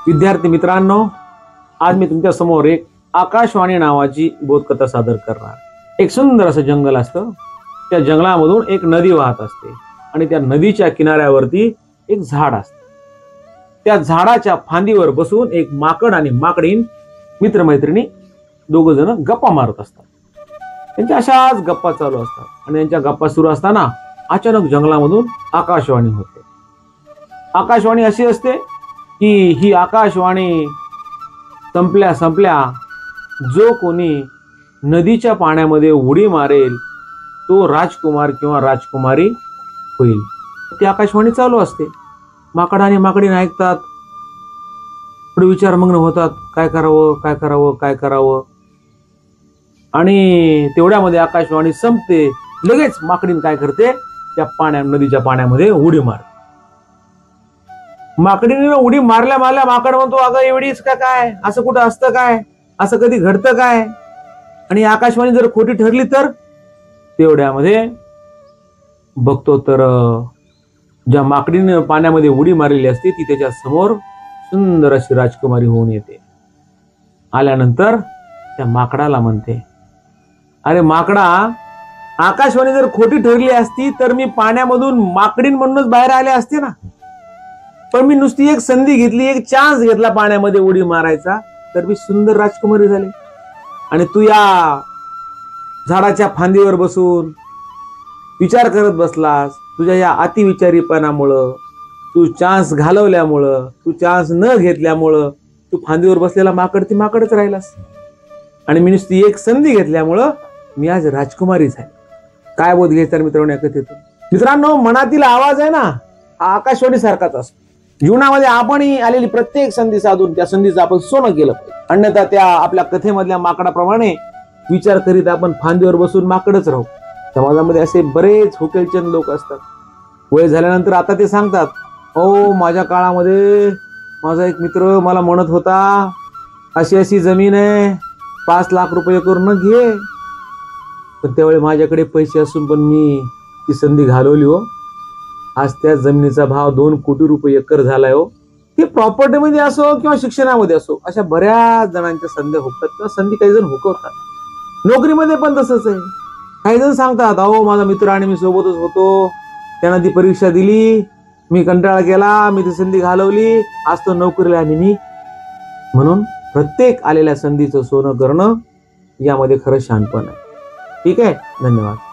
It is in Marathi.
विद्यार्थी मित्रांनो, आज मी तुमच्या समोर एक आकाशवाणी नावाची बोधकथा सादर करणार। एक सुंदर असं जंगल असतं। त्या जंगलामधून एक नदी वाहत असते आणि त्या नदीच्या किनाऱ्यावरती एक झाड असते। त्या झाडाच्या फांदीवर बसून एक माकड आणि माकडीण मित्रमैत्रिणी दोघ जण गप्पा मारत असतात। त्यांच्या अशाच गप्पा चालू असतात आणि त्यांच्या गप्पा सुरू असताना अचानक जंगलामधून आकाशवाणी होते। आकाशवाणी अशी असते की ही आकाशवाणी संपल्या जो कोणी नदीच्या पाण्यामध्ये उडी मारेल तो राजकुमार किंवा राजकुमारी होईल। ती आकाशवाणी चालू असते। माकड आणि माकडीण ऐकतात, पुढे विचारमग्न होतात, काय करावं। आणि तेवढ्यामध्ये आकाशवाणी संपते। लगेच माकडीण काय करते, त्या नदीच्या पाण्यामध्ये उडी मारते। माकडीने उडी मारल्या माकड म्हणतो, अगं एवढीच का काय, असं कुठं असतं काय, असं कधी घडतं काय। आणि आकाशवाणी जर खोटी ठरली तर तेवढ्यामध्ये बघतो तर ज्या माकडीने पाण्यामध्ये उडी मारलेली असते ती त्याच्या समोर सुंदर अशी राजकुमारी होऊन येते। आल्यानंतर त्या माकडाला म्हणते, अरे माकडा, आकाशवाणी जर खोटी ठरली असती तर मी पाण्यामधून माकडीण म्हणूनच बाहेर आले असते ना। पण मी नुसती एक संधी घेतली, एक चान्स घेतला पाण्यामध्ये उडी मारायचा, तर मी सुंदर राजकुमारी झाले। आणि तू या झाडाच्या फांदीवर बसून विचार करत बसलास। तुझ्या या अतिविचारीपणामुळं, तू चान्स घालवल्यामुळं, तू चान्स न घेतल्यामुळं तू फांदीवर बसलेला माकड ती माकडच राहिलास। आणि मी नुसती एक संधी घेतल्यामुळं मी आज राजकुमारी झाली। काय बोध घ्यायचा मित्रांनो या कथेतून? मित्रांनो, मनातील आवाज आहे ना, हा आकाशवाणी सारखाच असतो। जीवनामध्ये आपणही आलेली प्रत्येक संधी साधून त्या संधीचं आपण सोनं केलं पाहिजे। अन्यथा त्या आपल्या कथेमधल्या माकडाप्रमाणे विचार करीत आपण फांदीवर बसून माकडच राहू। समाजामध्ये असे बरेच हुकेलचंद लोक असतात। वय झाल्यानंतर आता ते सांगतात, ओ माझ्या काळामध्ये माझा एक मित्र मला म्हणत होता, अशी जमीन आहे, 5 लाख रुपये करून घे। पण त्यावेळी माझ्याकडे पैसे असून पण मी ती संधी घालवली हो। आज त्या जमिनीचा भाव 2 कोटी रुपये एकर झालाय हो। ते प्रॉपर्टीमध्ये असो किंवा शिक्षणामध्ये असो, अशा बऱ्याच जणांच्या संधी हुकतात किंवा संधी काही जण हुकवतात। नोकरीमध्ये पण तसंच आहे। काही जण सांगतात, अहो माझा मित्र आणि मी सोबतच होतो, त्यानं ती परीक्षा दिली, मी कंटाळा केला, मी ती संधी घालवली, आज तो नोकरीला आणि मी। म्हणून प्रत्येक आलेल्या संधीचं सोनं करणं यामध्ये खरं शहाणपण आहे। ठीक आहे, धन्यवाद।